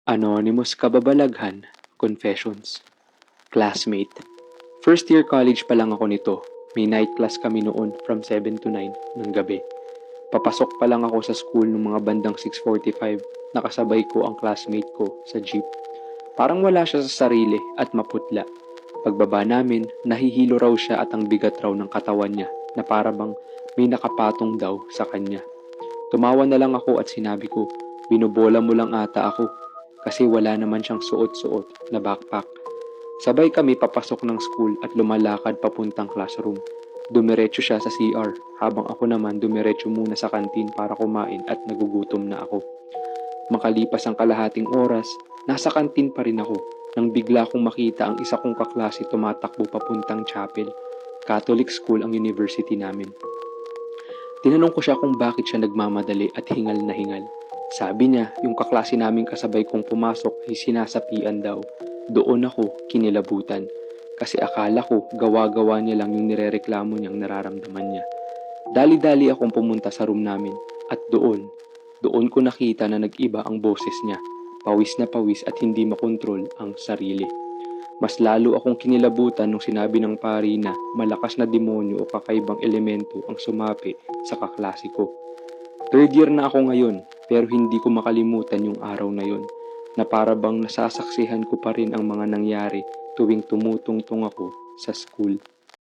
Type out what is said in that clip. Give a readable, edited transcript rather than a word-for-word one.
Anonymous kababalaghan, confessions. Classmate. First year college pa lang ako nito. May night class kami noon from 7 to 9 ng gabi. Papasok pa lang ako sa school ng mga bandang 6:45. Nakasabay ko ang classmate ko sa jeep. Parang wala siya sa sarili at maputla. Pagbaba namin, nahihilo raw siya at ang bigat raw ng katawan niya na para bang may nakapatong daw sa kanya. Tumawa na lang ako at sinabi ko, binubola mo lang ata ako kasi wala naman siyang suot-suot na backpack. Sabay kami papasok ng school at lumalakad papuntang classroom. Dumiretso siya sa CR habang ako naman dumiretso muna sa kantin para kumain at nagugutom na ako. Makalipas ang kalahating oras, nasa kantin pa rin ako nang bigla kong makita ang isa kong kaklase tumatakbo papuntang chapel. Catholic school ang university namin. Tinanong ko siya kung bakit siya nagmamadali at hingal na hingal. Sabi niya, yung kaklase naming kasabay kong pumasok ay sinasapian daw. Doon ako kinilabutan. Kasi akala ko gawa-gawa niya lang yung nirereklamo niyang nararamdaman niya. Dali-dali akong pumunta sa room namin at doon ko nakita na nag-iba ang boses niya. Pawis na pawis at hindi makontrol ang sarili. Mas lalo akong kinilabutan nung sinabi ng pari na malakas na demonyo o kakaibang elemento ang sumapi sa kaklase ko. Third year na ako ngayon pero hindi ko makalimutan yung araw na yon na para bang nasasaksihan ko pa rin ang mga nangyari tuwing tumutungtong ako sa school.